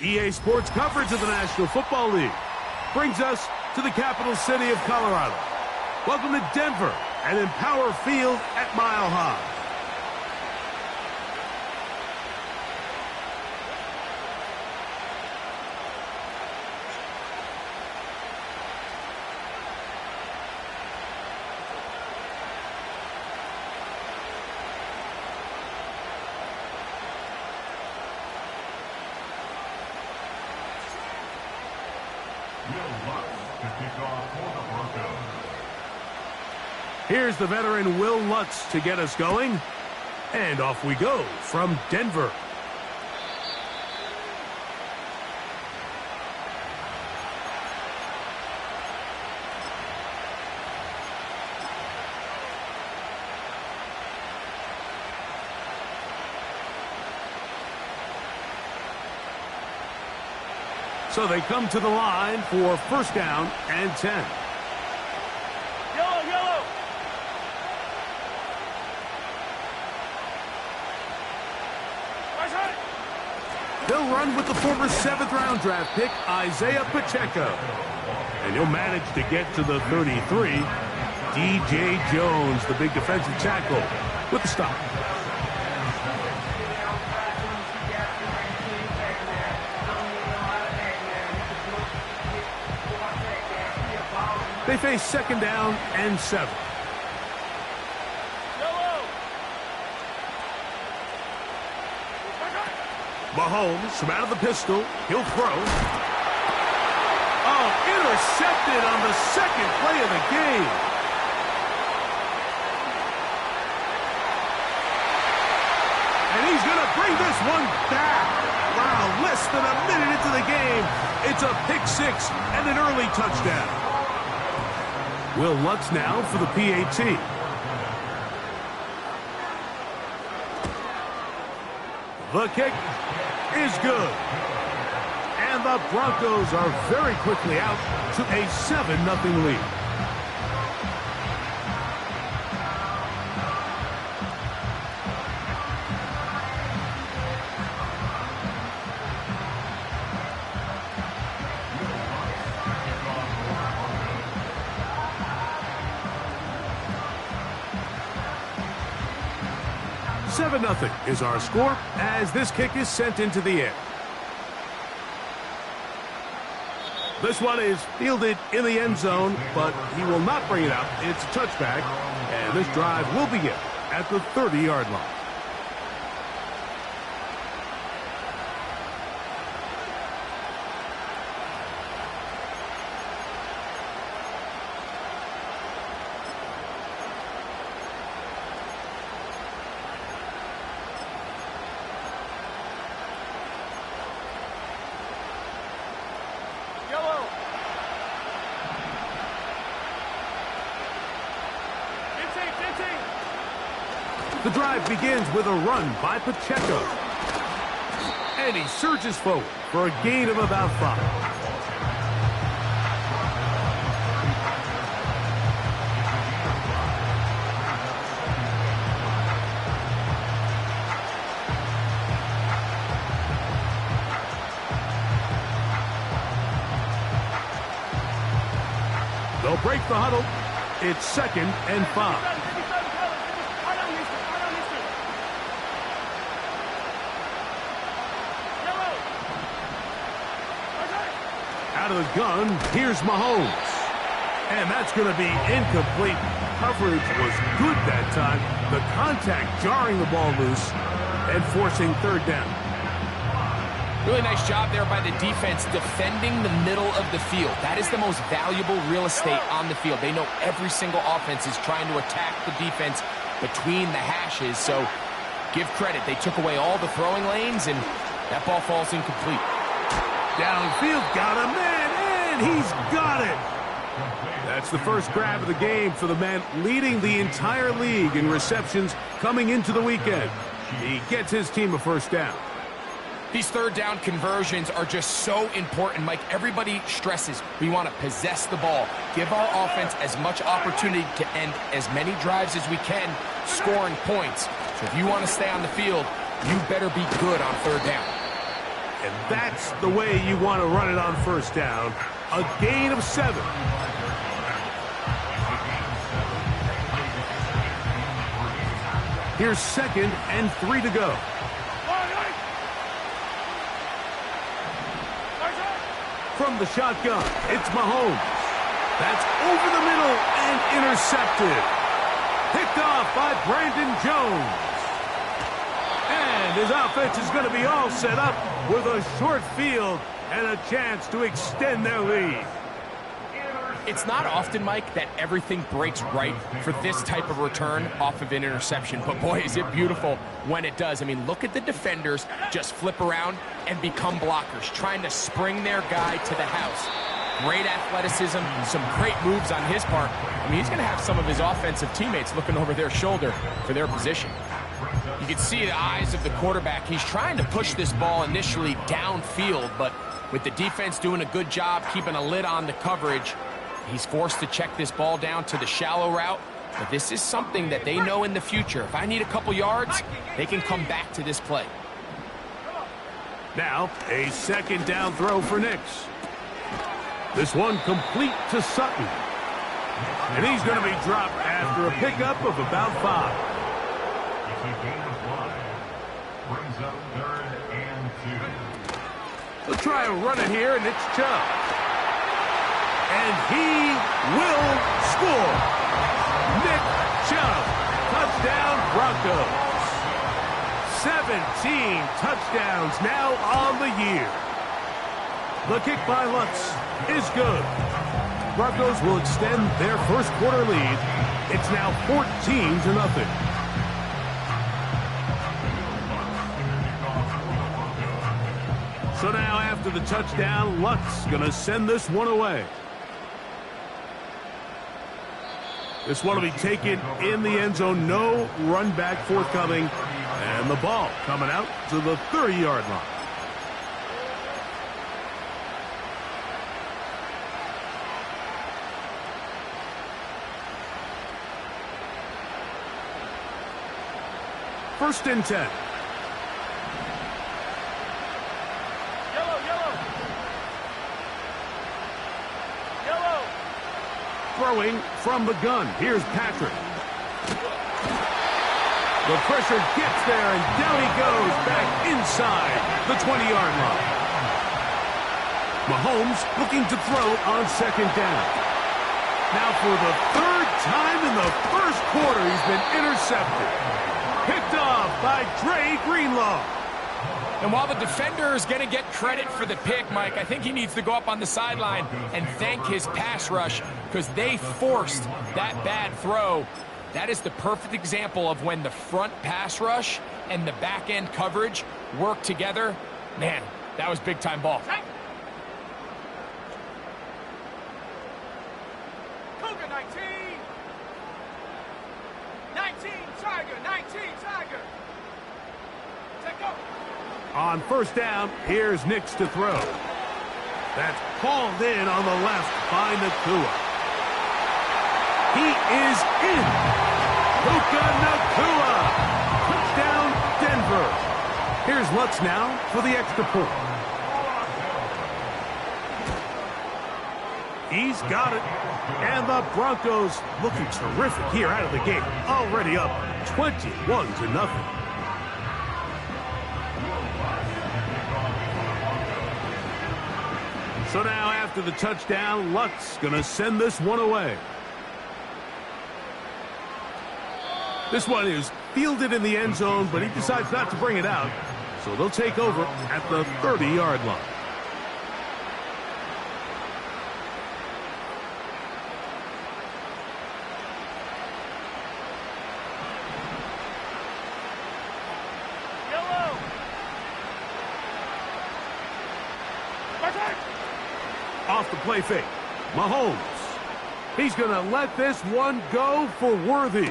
EA Sports coverage of the National Football League brings us to the capital city of Colorado. Welcome to Denver and Empower Field at Mile High. Here's the veteran Will Lutz to get us going. And off we go from Denver. So they come to the line for first down and 10. They'll run with the former 7th-round draft pick, Isaiah Pacheco. And he'll manage to get to the 33. D.J. Jones, the big defensive tackle, with the stop. They face second down and 7. Mahomes from out of the pistol. He'll throw. Oh, intercepted on the second play of the game. And he's going to bring this one back. Wow, less than a minute into the game. It's a pick 6 and an early touchdown. Will Lutz now for the PAT. The kick is good. And the Broncos are very quickly out to a 7-0 lead. Nothing is our score as this kick is sent into the air. This one is fielded in the end zone, but he will not bring it out. It's a touchback, and this drive will begin at the 30-yard line. The drive begins with a run by Pacheco. And he surges forward for a gain of about 5. They'll break the huddle. It's 2nd and 5. Out of the gun, here's Mahomes. And that's going to be incomplete. Coverage was good that time. The contact jarring the ball loose and forcing 3rd down. Really nice job there by the defense defending the middle of the field. That is the most valuable real estate on the field. They know every single offense is trying to attack the defense between the hashes. So give credit. They took away all the throwing lanes, and that ball falls incomplete. Downfield, got a man, and he's got it. That's the first grab of the game for the man leading the entire league in receptions coming into the weekend. He gets his team a first down. These 3rd down conversions are just so important, Mike. Everybody stresses we want to possess the ball, give our offense as much opportunity to end as many drives as we can, scoring points. So if you want to stay on the field, you better be good on 3rd down. And that's the way you want to run it on first down. A gain of 7. Here's 2nd and 3 to go. From the shotgun, it's Mahomes. That's over the middle and intercepted. Picked off by Brandon Jones. And his offense is going to be all set up with a short field and a chance to extend their lead. It's not often, Mike, that everything breaks right for this type of return off of an interception. But, boy, is it beautiful when it does. I mean, look at the defenders just flip around and become blockers, trying to spring their guy to the house. Great athleticism, some great moves on his part. I mean, he's going to have some of his offensive teammates looking over their shoulder for their position. You can see the eyes of the quarterback. He's trying to push this ball initially downfield, but with the defense doing a good job keeping a lid on the coverage, he's forced to check this ball down to the shallow route. But this is something that they know in the future. If I need a couple yards, they can come back to this play. Now, a 2nd down throw for Nix. This one complete to Sutton. And he's going to be dropped after a pickup of about 5. They'll try a run it here, and it's Chubb. And he will score. Nick Chubb, touchdown Broncos. 17 touchdowns now on the year. The kick by Lutz is good. Broncos will extend their first quarter lead. It's now 14-0. So now after the touchdown, Lutz going to send this one away. This one will be taken in the end zone. No run back forthcoming. And the ball coming out to the 30-yard line. First and 10. Throwing from the gun. Here's Patrick. The pressure gets there, and down he goes back inside the 20-yard line. Mahomes looking to throw on 2nd down. Now for the 3rd time in the first quarter, he's been intercepted. Picked off by Dre Greenlaw. And while the defender is going to get credit for the pick, Mike, I think he needs to go up on the sideline and thank his pass rush because they forced that bad throw. That is the perfect example of when the front pass rush and the back end coverage work together. Man, that was big-time ball. Cougar 19. 19 Tiger. 19 Tiger. Take go. On first down, here's Nix to throw. That's called in on the left by Nakua. He is in. Puka Nakua. Touchdown, Denver. Here's Lutz now for the extra point. He's got it. And the Broncos looking terrific here out of the gate. Already up 21-0. So now after the touchdown, Lutz going to send this one away. This one is fielded in the end zone, but he decides not to bring it out. So they'll take over at the 30-yard line. Off the play fake. Mahomes. He's going to let this one go for Worthy.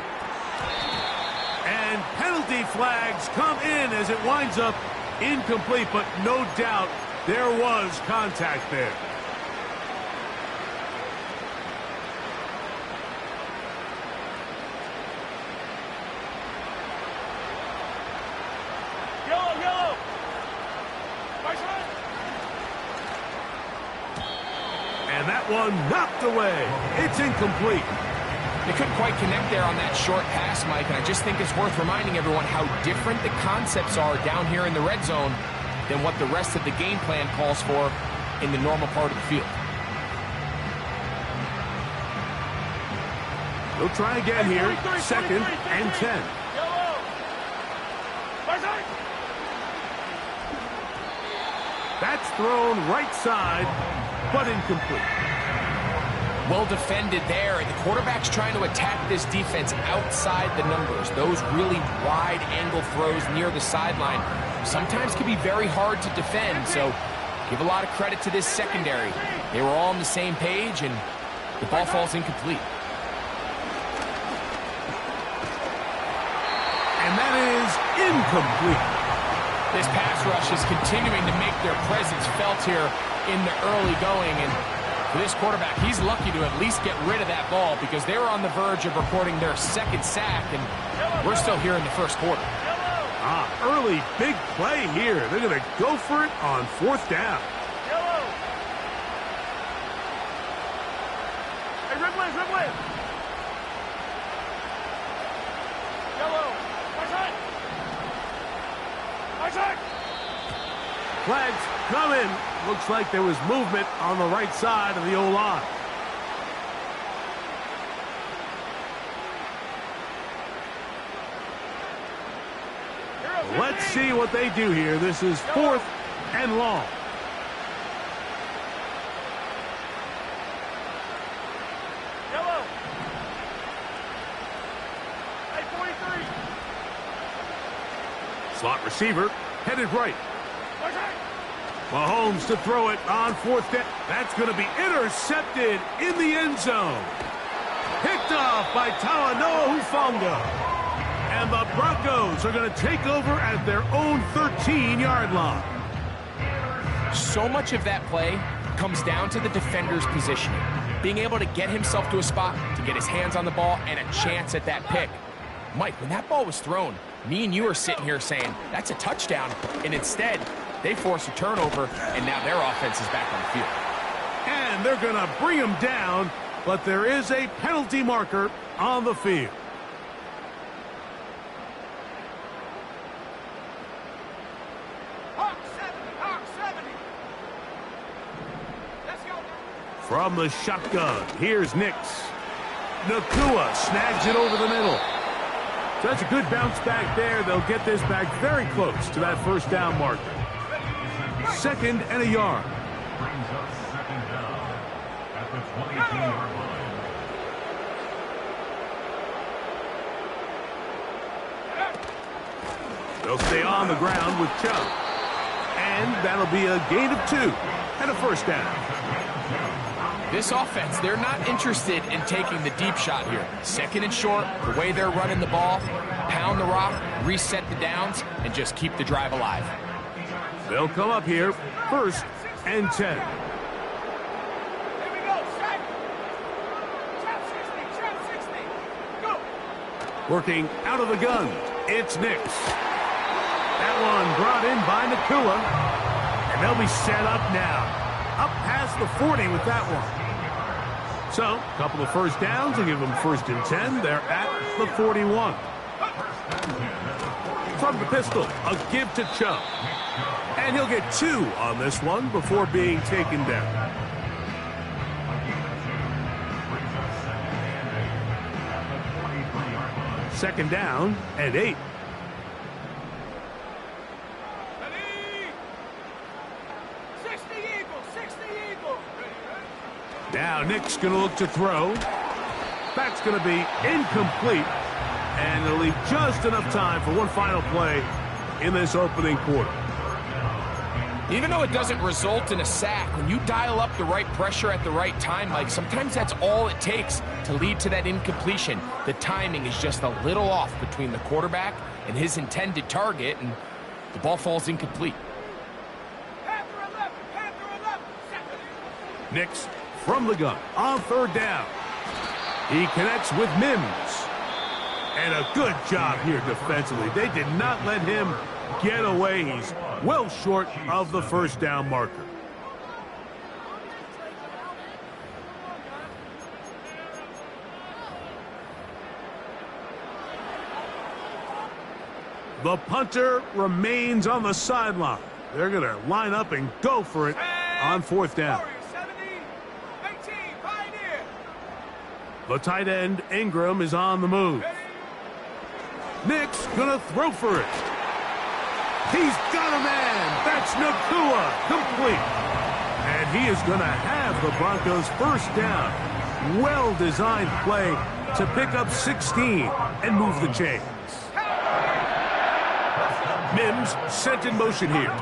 And penalty flags come in as it winds up incomplete, but no doubt there was contact there. Yellow, yellow. Vice And that one knocked away. It's incomplete. They couldn't quite connect there on that short pass, Mike, and I just think it's worth reminding everyone how different the concepts are down here in the red zone than what the rest of the game plan calls for in the normal part of the field. They'll try again here. 2nd and 10. That's thrown right side, but incomplete. Well defended there, and the quarterback's trying to attack this defense outside the numbers. Those really wide-angle throws near the sideline sometimes can be very hard to defend, so give a lot of credit to this secondary. They were all on the same page, and the ball falls incomplete. And that is incomplete. This pass rush is continuing to make their presence felt here in the early going, and for this quarterback, he's lucky to at least get rid of that ball because they were on the verge of recording their 2nd sack, and we're still here in the 1st quarter. Early big play here. They're going to go for it on 4th down. Hey, red wave. Yellow. My side. Flags coming. Looks like there was movement on the right side of the O-line. Let's see what they do here. This is 4th and long. Yellow. Hey, 43. Slot receiver headed right. My side. Mahomes to throw it on 4th down. That's going to be intercepted in the end zone. Picked off by Talanoa Hufanga. And the Broncos are going to take over at their own 13-yard line. So much of that play comes down to the defender's positioning. Being able to get himself to a spot, to get his hands on the ball, and a chance at that pick. Mike, when that ball was thrown, me and you are sitting here saying, that's a touchdown. And instead, they force a turnover, and now their offense is back on the field. And they're going to bring him down, but there is a penalty marker on the field. Hawk 70. Let's go. From the shotgun, here's Nix. Nakua snags it over the middle. So that's a good bounce back there. They'll get this back very close to that 1st down marker. 2nd and a yard. Brings us 2nd down at the 22-yard line. They'll stay on the ground with Chubb. And that'll be a gain of 2 and a 1st down. This offense, they're not interested in taking the deep shot here. 2nd and short, the way they're running the ball, pound the rock, reset the downs, and just keep the drive alive. They'll come up here, 1st and 10. Here we go. Strike. Trap 60. Go. Working out of the gun, it's Nix. That one brought in by Nakua. And they'll be set up now. Up past the 40 with that one. So, a couple of 1st downs will give them 1st and 10. They're at the 41. From the pistol, a give to Chubb. And he'll get 2 on this one before being taken down. Second down and 8. Ready. 60 Eagle. Now Nick's going to look to throw. That's going to be incomplete. And it'll leave just enough time for one final play in this opening quarter. Even though it doesn't result in a sack, when you dial up the right pressure at the right time, Mike, sometimes that's all it takes to lead to that incompletion. The timing is just a little off between the quarterback and his intended target, and the ball falls incomplete. Panther 11. Nix from the gun on 3rd down. He connects with Mims. And a good job here defensively. They did not let him get away. He's well short of the 1st down marker. The punter remains on the sideline. They're going to line up and go for it on fourth down. 70, 18, Pioneer. The tight end, Ingram, is on the move. Nick's going to throw for it. He's got a man. That's Nakua, complete. And he is going to have the Broncos first down. Well-designed play to pick up 16 and move the chains. Mims sent in motion here.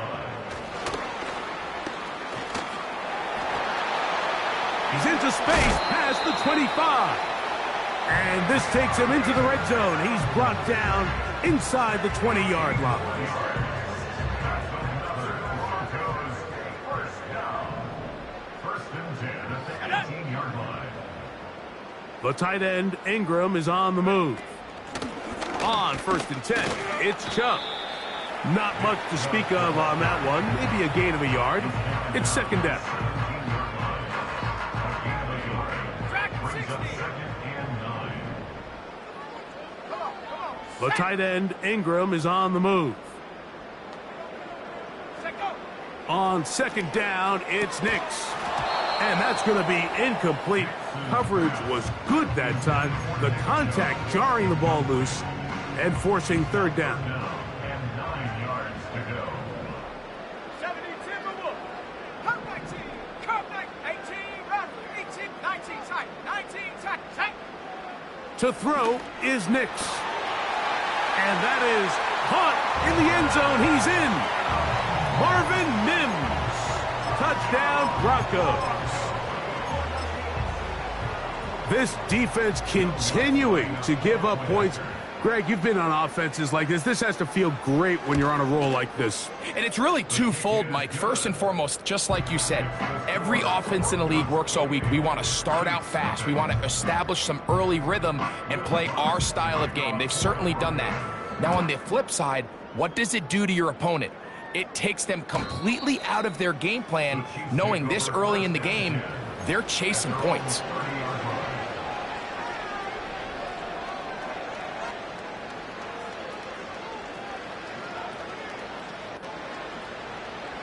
He's into space past the 25. And this takes him into the red zone. He's brought down inside the 20-yard line. The tight end, Ingram, is on the move. On first and 10, it's Chubb. Not much to speak of on that one. Maybe a gain of a yard. It's second down. The tight end, Ingram, is on the move. On second down, it's Nix. And that's going to be incomplete. Coverage was good that time. The contact jarring the ball loose and forcing third down. 25Molooh. Come 19. Come 18. Run. 18. 19. Tight. 19. Tight. To throw is Nix. And that is caught in the end zone. He's in. Marvin Mims. Touchdown, Broncos. This defense continuing to give up points. Greg, you've been on offenses like this. This has to feel great when you're on a roll like this. And it's really twofold, Mike. First and foremost, just like you said, every offense in the league works all week. We want to start out fast. We want to establish some early rhythm and play our style of game. They've certainly done that. Now, on the flip side, what does it do to your opponent? It takes them completely out of their game plan, knowing this early in the game, they're chasing points.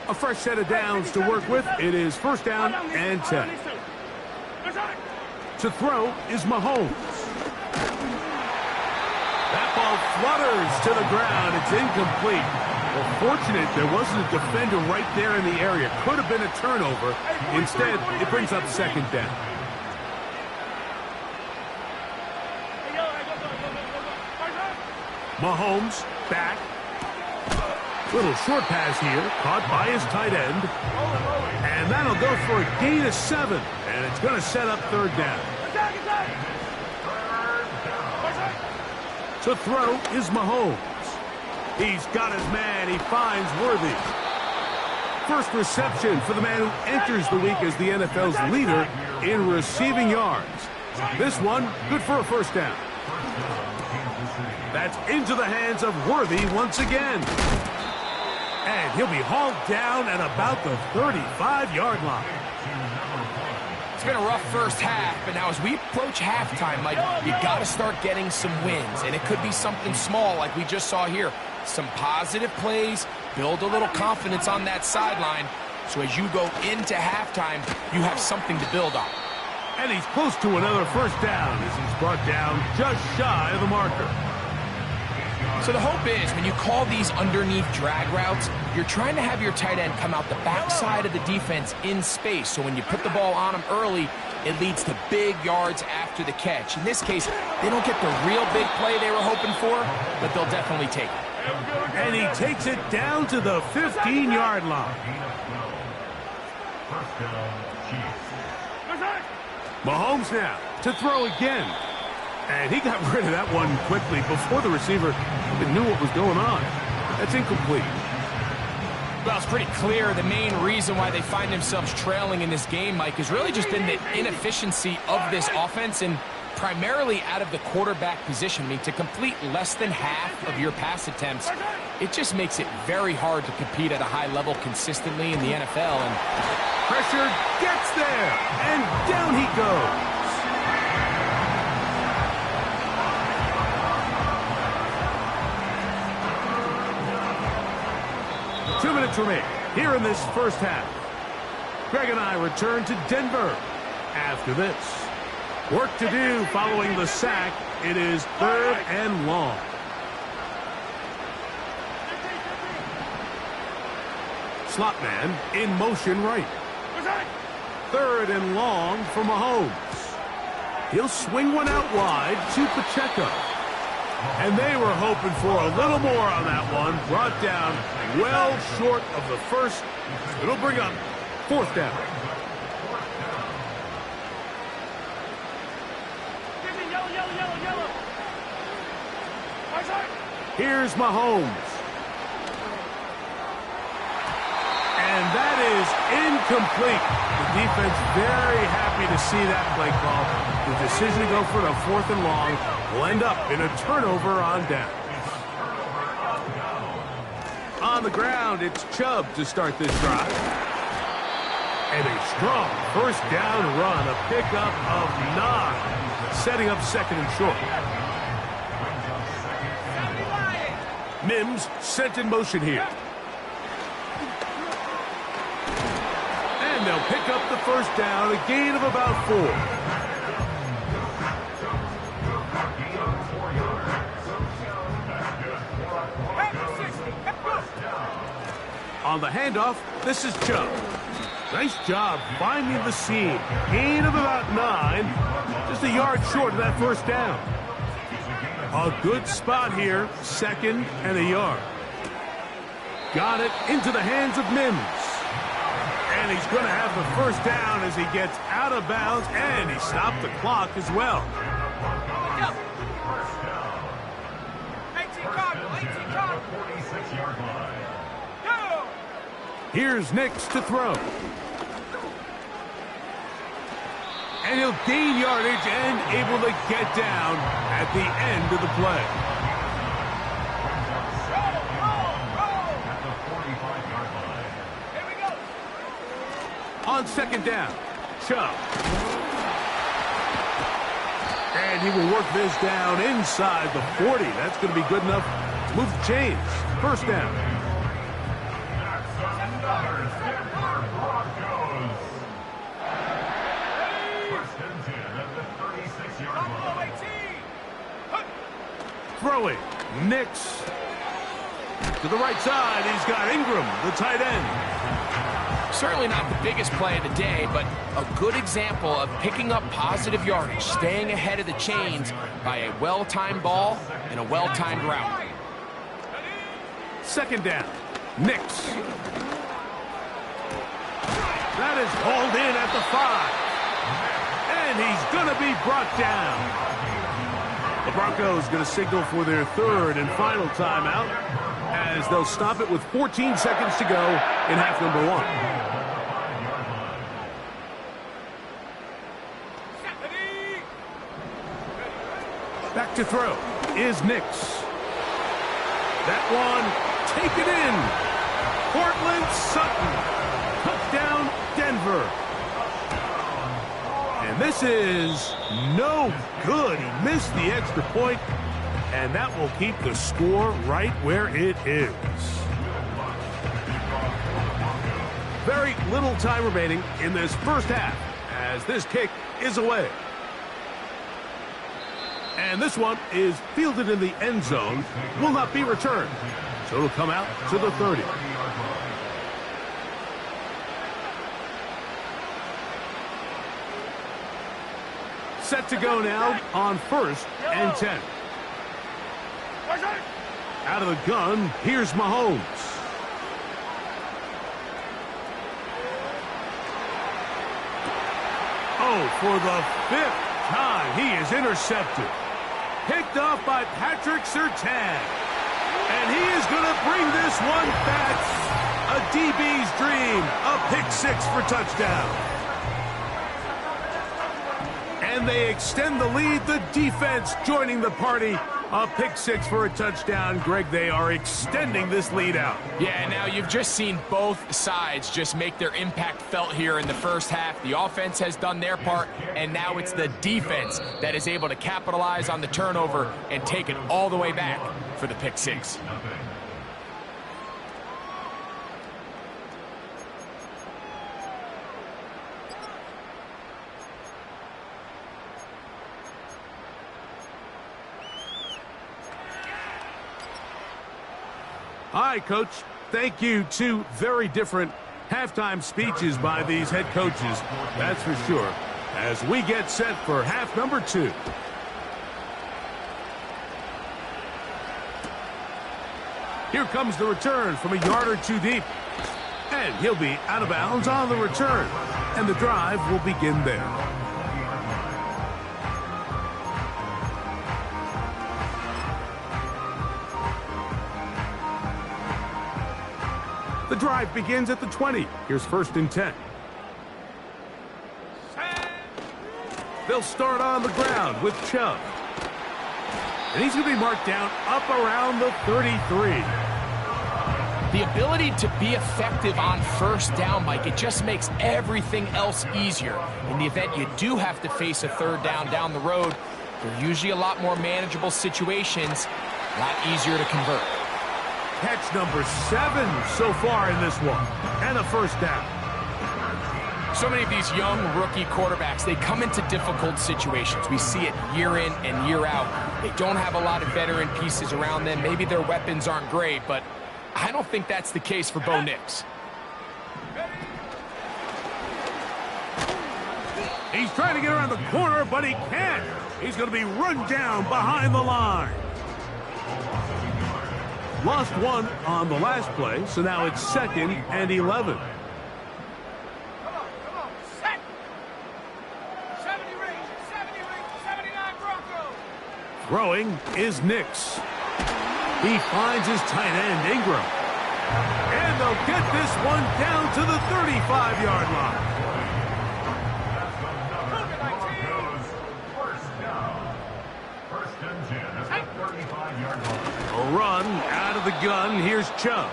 A fresh set of downs to work with. It is first down and 10. To throw is Mahomes. That ball flutters to the ground. It's incomplete. Well, fortunate there wasn't a defender right there in the area. Could have been a turnover. Instead, it brings up second down. Mahomes back. Little short pass here, caught by his tight end. And that'll go for a gain of 7. And it's going to set up third down. To throw is Mahomes. He's got his man. He finds Worthy. First reception for the man who enters the week as the NFL's leader in receiving yards. This one, good for a first down. That's into the hands of Worthy once again. And he'll be hauled down at about the 35-yard line. It's been a rough first half, but now as we approach halftime, Mike, you got to start getting some wins. And it could be something small like we just saw here. Some positive plays, build a little confidence on that sideline. So as you go into halftime, you have something to build on. And he's close to another first down as he's brought down just shy of the marker. So the hope is when you call these underneath drag routes, you're trying to have your tight end come out the backside of the defense in space. So when you put the ball on him early, it leads to big yards after the catch. In this case, they don't get the real big play they were hoping for, but they'll definitely take it. And he takes it down to the 15-yard line. Mahomes now to throw again. And he got rid of that one quickly before the receiver even knew what was going on. That's incomplete. Well, it's pretty clear the main reason why they find themselves trailing in this game, Mike, has really just been the inefficiency of this offense and primarily out of the quarterback position. I mean, to complete less than half of your pass attempts, it just makes it very hard to compete at a high level consistently in the NFL. And pressure gets there, and down he goes. 2 minutes remain here in this first half. Greg and I return to Denver after this. Work to do following the sack. It is 3rd and long. Slot man in motion right. 3rd and long for Mahomes. He'll swing one out wide to Pacheco. And they were hoping for a little more on that one. Brought down well short of the first. It'll bring up 4th down. Here's Mahomes. And that is incomplete. The defense very happy to see that play call. The decision to go for the 4th and long will end up in a turnover on down. On the ground, it's Chubb to start this drive. And a strong 1st down run, a pickup of 9, setting up 2nd and short. Mims sent in motion here. And they'll pick up the 1st down, a gain of about 4. On the handoff, this is Chubb. Nice job finding the seam. Gain of about 9, just a yard short of that 1st down. A good spot here, 2nd and a yard. Got it into the hands of Mims. And he's going to have the 1st down as he gets out of bounds, and he stopped the clock as well. 18 Cardinal. 46-yard line. Go! Here's Nix to throw. And he'll gain yardage and able to get down at the end of the play. At the 45-yard line. Here we go. On 2nd down, Chubb. And he will work this down inside the 40. That's going to be good enough to move the chains. 1st down. That's another Denver Broncos. 1st and 10 at the 36-yard line. Throwing. Nix. To the right side, he's got Ingram, the tight end. Certainly not the biggest play of the day, but a good example of picking up positive yardage, staying ahead of the chains by a well-timed ball and a well-timed route. 2nd down. Nix. That is hauled in at the 5. And he's going to be brought down. The Broncos going to signal for their 3rd and final timeout as they'll stop it with 14 seconds to go in half number 1. Back to throw is Nix. That one taken in. Cortland Sutton. Touchdown, Denver. And this is no good. He missed the extra point, and that will keep the score right where it is. Very little time remaining in this first half as this kick is away. And this one is fielded in the end zone, will not be returned. So it'll come out to the 30. Set to go now on 1st and 10. Out of the gun, here's Mahomes. Oh, for the 5th time, he is intercepted. Picked off by Patrick Surtain. And he is going to bring this one back. A DB's dream. A pick 6 for touchdown. And they extend the lead. The defense joining the party. A pick 6 for a touchdown. Greg, they are extending this lead out. Yeah, now you've just seen both sides just make their impact felt here in the first half. The offense has done their part, and now it's the defense that is able to capitalize on the turnover and take it all the way back for the pick 6. right, Coach. Thank you. Two very different halftime speeches by these head coaches, that's for sure, as we get set for half number 2. Here comes the return from a yard or two deep. And he'll be out of bounds on the return. And the drive will begin there. The drive begins at the 20. Here's 1st and 10. They'll start on the ground with Chubb. And he's going to be marked down up around the 33. The ability to be effective on 1st down, Mike, it just makes everything else easier. In the event you do have to face a 3rd down the road, they're usually a lot more manageable situations, a lot easier to convert. Catch number 7 so far in this one, and a 1st down. So many of these young rookie quarterbacks, they come into difficult situations. We see it year in and year out. They don't have a lot of veteran pieces around them. Maybe their weapons aren't great, but I don't think that's the case for Bo Nix. He's trying to get around the corner, but he can't. He's going to be run down behind the line. Lost one on the last play, so now it's 2nd and 11. Come on, set. 70 range, 79 Broncos. Throwing is Nix. He finds his tight end, Ingram. And they'll get this one down to the 35-yard line. A run out of the gun. Here's Chubb.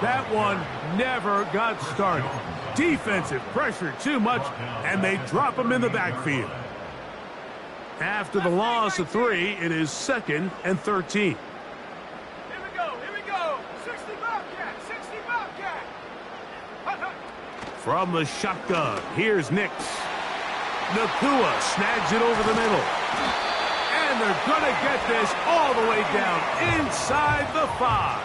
That one never got started. Defensive pressure too much, and they drop him in the backfield. After the loss of 3, it is 2nd and 13. Here we go. 60 Bobcat. Hut. From the shotgun, here's Nix. Nakua snags it over the middle. And they're going to get this all the way down inside the 5.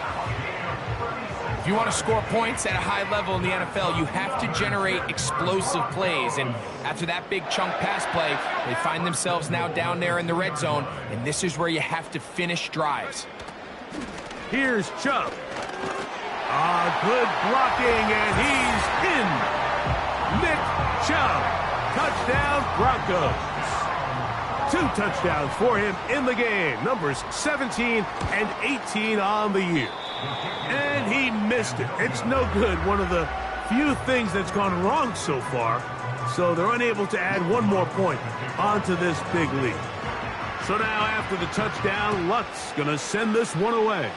If you want to score points at a high level in the NFL, you have to generate explosive plays. And after that big chunk pass play, they find themselves now down there in the red zone. And this is where you have to finish drives. Here's Chubb. Good blocking, and he's in. Nick Chubb. Touchdown, Broncos. 2 touchdowns for him in the game. Numbers 17 and 18 on the year. And he missed it. It's no good. One of the few things that's gone wrong so far. So they're unable to add one more point onto this big lead. So now after the touchdown, Luck's going to send this one away.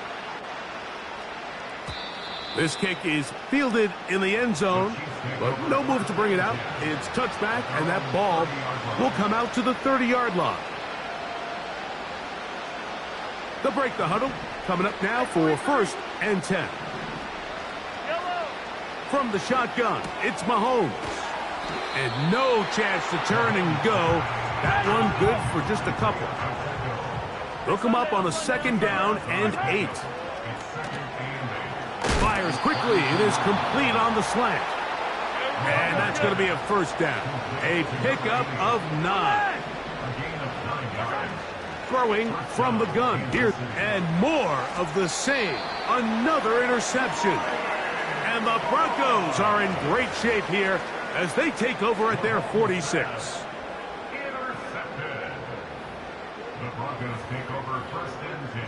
This kick is fielded in the end zone, but no move to bring it out. It's touchback, and that ball will come out to the 30-yard line. They'll break the huddle. Coming up now for 1st and 10. From the shotgun, it's Mahomes. And no chance to turn and go. That one good for just a couple. They'll come up on a 2nd down and 8. Fires quickly. It is complete on the slant. And that's going to be a 1st down. A pickup of 9. Throwing from the gun here. And more of the same. Another interception. And the Broncos are in great shape here as they take over at their 46. Intercepted. The Broncos take over 1st and 10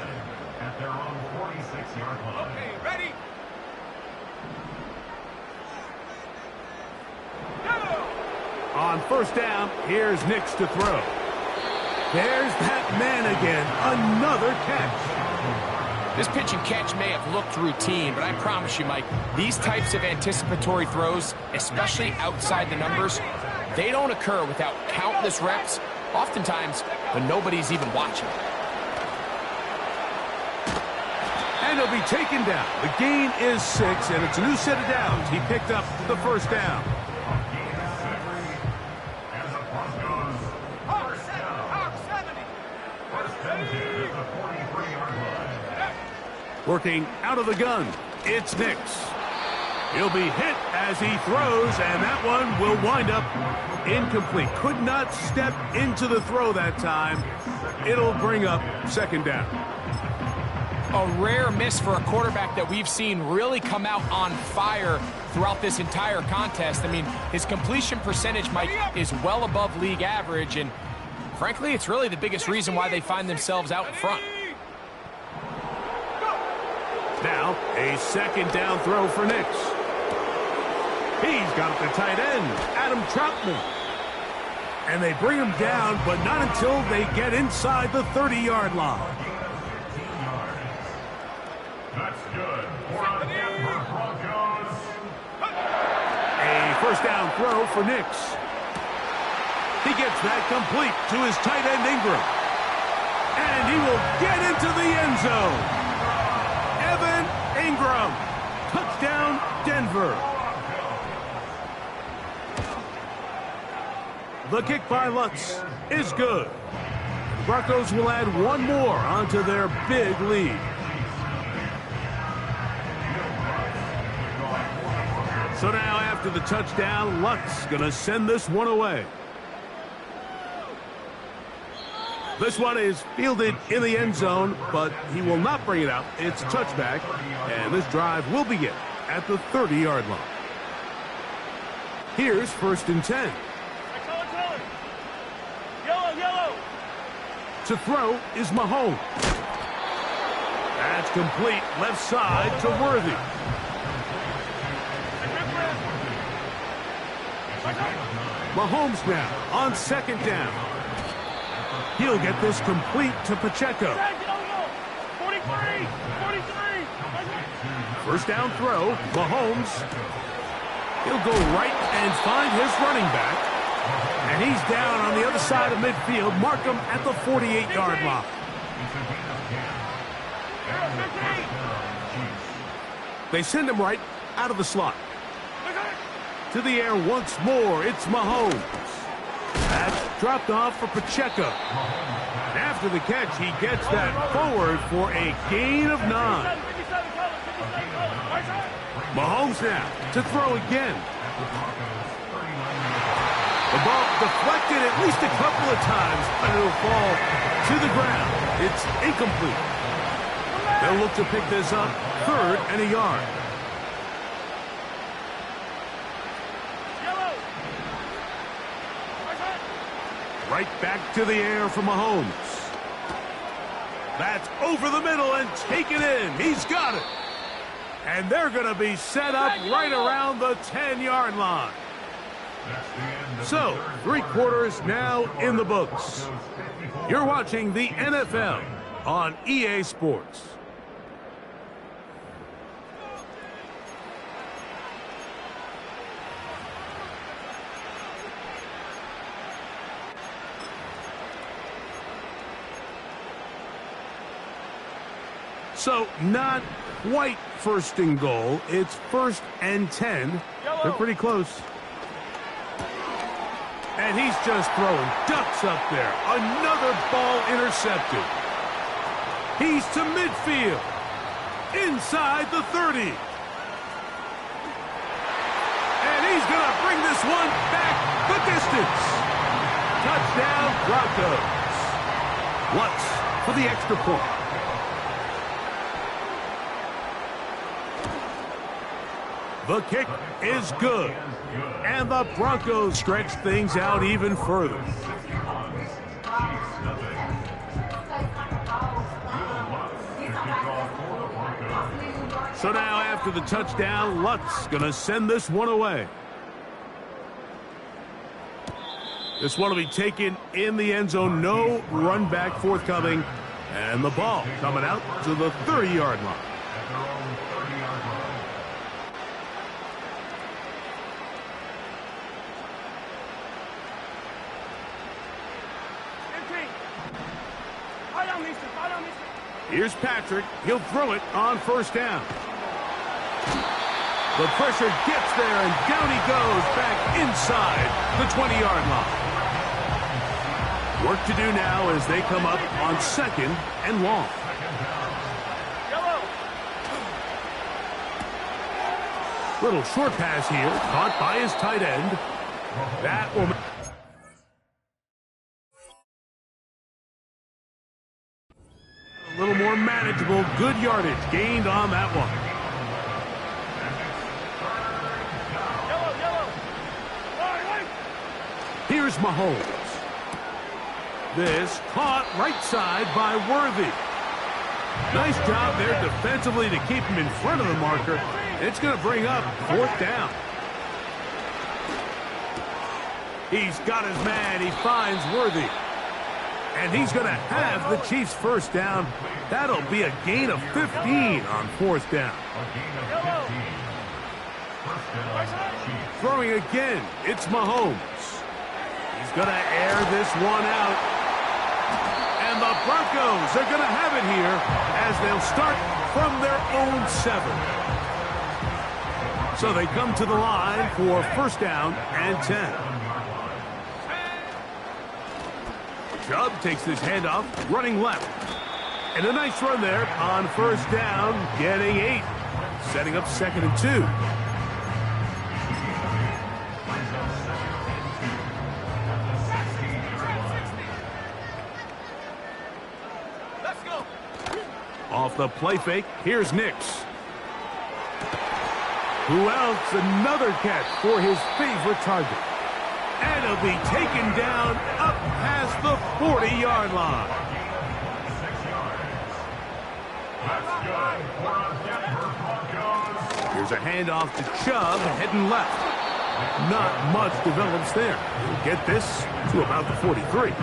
at their own 46-yard line. Okay, ready? On 1st down, here's Nix to throw. There's that man again. Another catch. This pitch and catch may have looked routine, but I promise you, Mike, these types of anticipatory throws, especially outside the numbers, they don't occur without countless reps, oftentimes when nobody's even watching. And he'll be taken down. The gain is 6, and it's a new set of downs. He picked up the 1st down. Working out of the gun, it's Nix. He'll be hit as he throws, and that one will wind up incomplete. Could not step into the throw that time. It'll bring up second down. A rare miss for a quarterback that we've seen really come out on fire throughout this entire contest. I mean, his completion percentage, Mike, is well above league average, and frankly, it's really the biggest reason why they find themselves out in front. Now, a second down throw for Nix. He's got the tight end, Adam Troutman. And they bring him down, but not until they get inside the 30-yard line. That's good for the Denver Broncos. A first down throw for Nix. He gets that complete to his tight end, Ingram. And he will get into the end zone. Evan Ingram. Touchdown, Denver. The kick by Lutz is good. The Broncos will add one more onto their big lead. So now after the touchdown, Lutz going to send this one away. This one is fielded in the end zone, but he will not bring it out. It's touchback, and this drive will begin at the 30-yard line. Here's 1st and 10. To throw is Mahomes. That's complete left side to Worthy. Mahomes now on second down. He'll get this complete to Pacheco. 43. First down throw, Mahomes. He'll go right and find his running back. And he's down on the other side of midfield. Mark him at the 48-yard line. They send him right out of the slot. To the air once more, it's Mahomes. That's dropped off for Pacheco. After the catch, he gets that forward for a gain of 9. Mahomes now to throw again. The ball deflected at least a couple of times, but it'll fall to the ground. It's incomplete. They'll look to pick this up 3rd and a yard. Right back to the air for Mahomes. That's over the middle and taken in. He's got it. And they're going to be set up right around the 10-yard line. So, 3 quarters now in the books. You're watching the NFL on EA Sports. So, not quite 1st and goal. It's 1st and 10. They're pretty close. And he's just throwing ducks up there. Another ball intercepted. He's to midfield. Inside the 30. And he's going to bring this one back the distance. Touchdown, Broncos. Lutz for the extra point. The kick is good. And the Broncos stretch things out even further. So now after the touchdown, Lutz going to send this one away. This one will be taken in the end zone. No run back forthcoming. And the ball coming out to the 30-yard line. Here's Patrick. He'll throw it on 1st down. The pressure gets there, and down he goes back inside the 20-yard line. Work to do now as they come up on 2nd and long. Little short pass here, caught by his tight end. That will... A little more manageable. Good yardage gained on that one. Here's Mahomes. This caught right side by Worthy. Nice job there defensively to keep him in front of the marker. It's going to bring up 4th down. He's got his man. He finds Worthy. And he's going to have the Chiefs' 1st down. That'll be a gain of 15 on 4th down. Throwing again, it's Mahomes. He's going to air this one out. And the Broncos are going to have it here as they'll start from their own 7. So they come to the line for 1st down and 10. Chubb takes this handoff, running left. And a nice run there on 1st down, getting 8. Setting up 2nd and 2. Let's go. Off the play fake, here's Nix. Who else? Another catch for his favorite target. And he'll be taken down up past the 40-yard line. Here's a handoff to Chubb, heading left. Not much develops there. He'll get this to about the 43.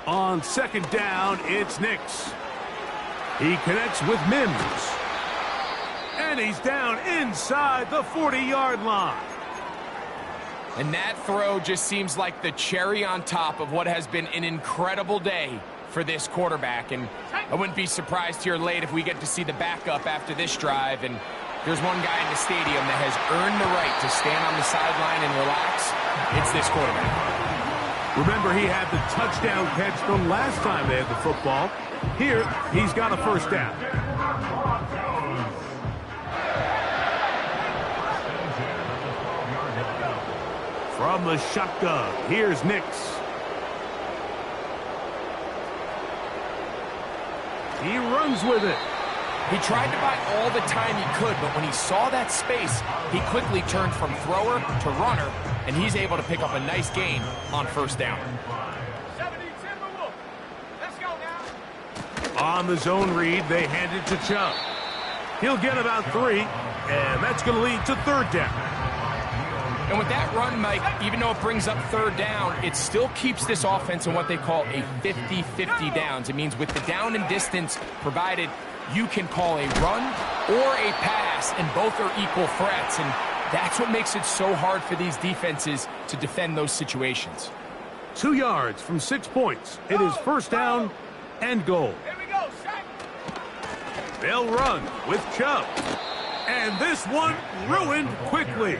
On 2nd down, it's Nix. He connects with Mims. And he's down inside the 40-yard line. And that throw just seems like the cherry on top of what has been an incredible day for this quarterback. And I wouldn't be surprised here late if we get to see the backup after this drive. And there's one guy in the stadium that has earned the right to stand on the sideline and relax. It's this quarterback. Remember, he had the touchdown catch the last time they had the football. Here, he's got a 1st down. From the shotgun, here's Nix. He runs with it. He tried to buy all the time he could, but when he saw that space, he quickly turned from thrower to runner, and he's able to pick up a nice gain on 1st down. 25Molooh. Let's go now. On the zone read, they hand it to Chubb. He'll get about 3, and that's going to lead to 3rd down. And with that run, Mike, even though it brings up 3rd down, it still keeps this offense in what they call a 50-50 downs. It means with the down and distance provided, you can call a run or a pass, and both are equal threats. And that's what makes it so hard for these defenses to defend those situations. 2 yards from 6 points. It is 1st down and goal. Here we go, Shaq. They'll run with Chubb. And this one ruined quickly.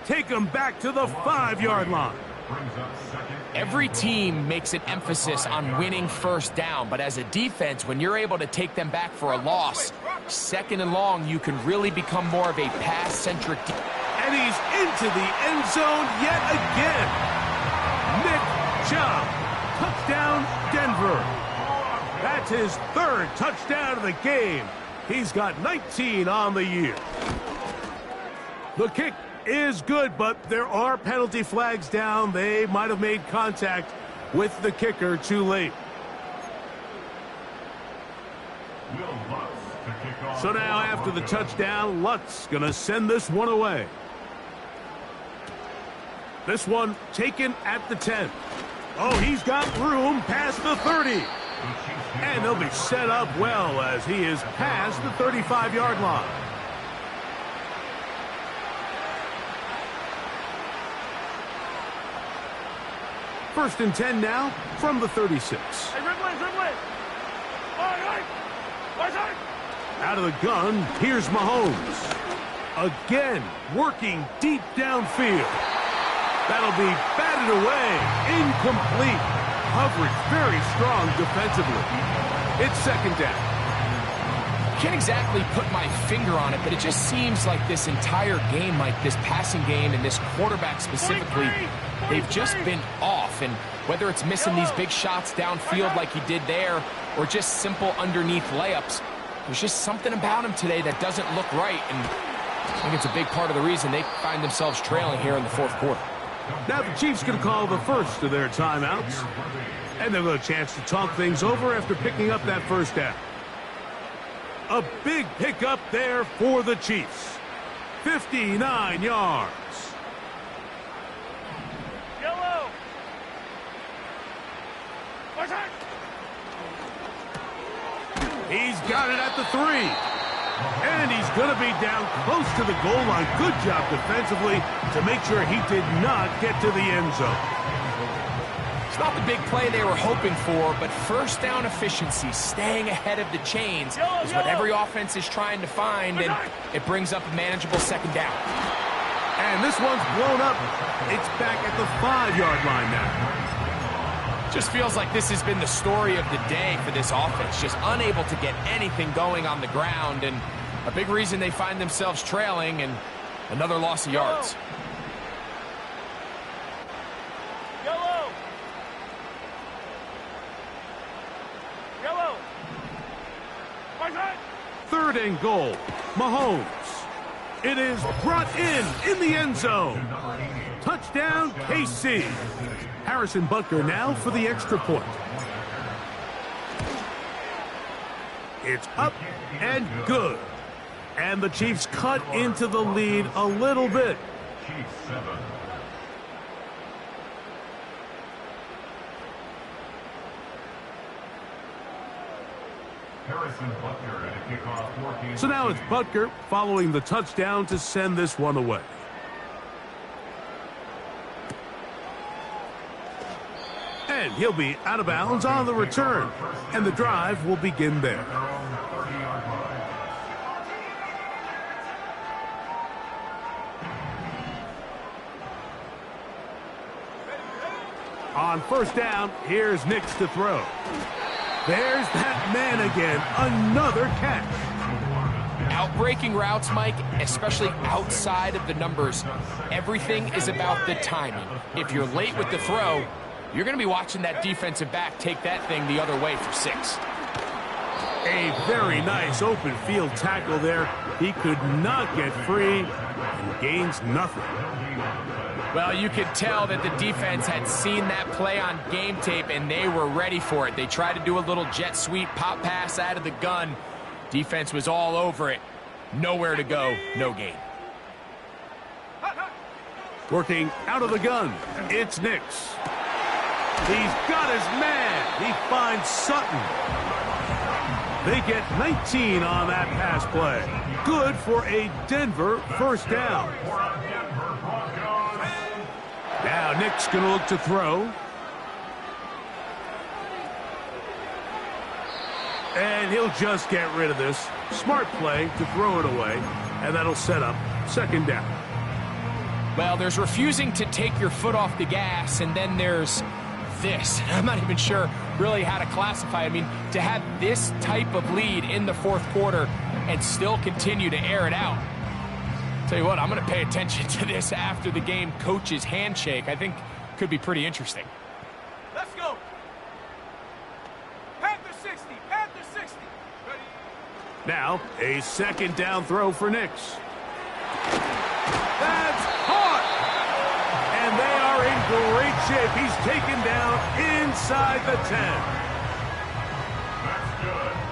Take them back to the 5-yard line. Every team makes an emphasis on winning 1st down, but as a defense, when you're able to take them back for a loss, 2nd and long, you can really become more of a pass-centric defense. And he's into the end zone yet again. Nick Chubb, touchdown Denver. That's his 3rd touchdown of the game. He's got 19 on the year. The kick is good, but there are penalty flags down. They might have made contact with the kicker too late. So now after the touchdown, Lutz gonna send this one away. This one taken at the 10. Oh, he's got room past the 30. And he'll be set up well as he is past the 35-yard line. First and 10 now from the 36. Hey, dribbling. Out of the gun, here's Mahomes. Again, working deep downfield. That'll be batted away, incomplete. coverage, very strong defensively. It's second down. Can't exactly put my finger on it, but it just seems like this entire game, like this passing game and this quarterback specifically, they've just been off. And whether it's missing these big shots downfield like he did there or just simple underneath layups, there's just something about him today that doesn't look right. And I think it's a big part of the reason they find themselves trailing here in the fourth quarter. Now the Chiefs going to call the first of their timeouts. And they'll get a chance to talk things over after picking up that first down. A big pickup there for the Chiefs. 59 yards. Yellow. He's got it at the 3. And he's going to be down close to the goal line. Good job defensively to make sure he did not get to the end zone. It's not the big play they were hoping for, but first down efficiency, staying ahead of the chains, is what every offense is trying to find, and it brings up a manageable second down. And this one's blown up. It's back at the 5-yard line now. Just feels like this has been the story of the day for this offense, just unable to get anything going on the ground, and a big reason they find themselves trailing, and another loss of yards. Yellow. Yellow. Third and goal. Mahomes. It is brought in the end zone. Touchdown, KC. Harrison Butker now for the extra point. It's up and good. And the Chiefs cut into the lead a little bit. Chiefs 7. Harrison Butker at a kickoff 14. So now it's Butker following the touchdown to send this one away. And he'll be out of bounds on the return. And the drive will begin there. On first down, here's Nix to throw. There's that man again, another catch. Outbreaking routes, Mike, especially outside of the numbers, everything is about the timing. If you're late with the throw, you're going to be watching that defensive back take that thing the other way for 6. A very nice open field tackle there. He could not get free and gains nothing. Well, you could tell that the defense had seen that play on game tape, and they were ready for it. They tried to do a little jet sweep pop pass out of the gun. Defense was all over it. Nowhere to go, no gain. Working out of the gun, it's Nix. He's got his man. He finds Sutton. They get 19 on that pass play. Good for a Denver first down. Now Nick's going to look to throw. And he'll just get rid of this. Smart play to throw it away. And that'll set up second down. Well, there's refusing to take your foot off the gas, and then there's this. I'm not even sure really how to classify. I mean, to have this type of lead in the fourth quarter and still continue to air it out. Tell you what, I'm going to pay attention to this after the game coach's handshake. I think could be pretty interesting. Let's go. Panther 60. Panther 60. Ready? Now, a second down throw for Nix. That's caught! And they are in great shape. He's taken down inside the 10.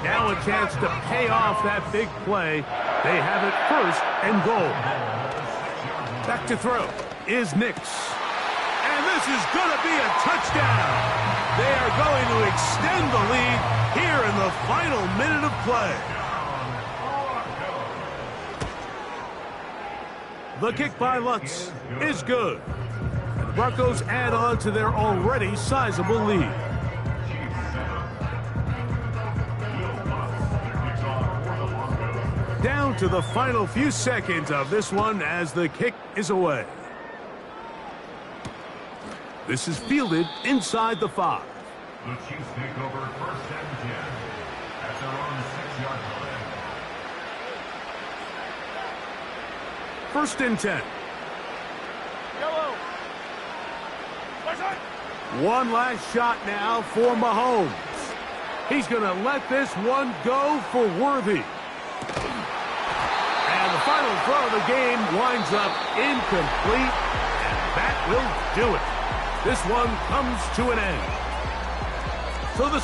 Now a chance to pay off that big play. They have it first and goal. Back to throw is Nix. And this is going to be a touchdown. They are going to extend the lead here in the final minute of play. The kick by Lutz is good. And the Broncos add on to their already sizable lead. Down to the final few seconds of this one as the kick is away. This is fielded inside the 5. The Chiefs take over first and 10 at their own 6-yard line. First and 10. Yellow. One last shot now for Mahomes. He's going to let this one go for Worthy. And the final throw of the game winds up incomplete, and that will do it. This one comes to an end. So this will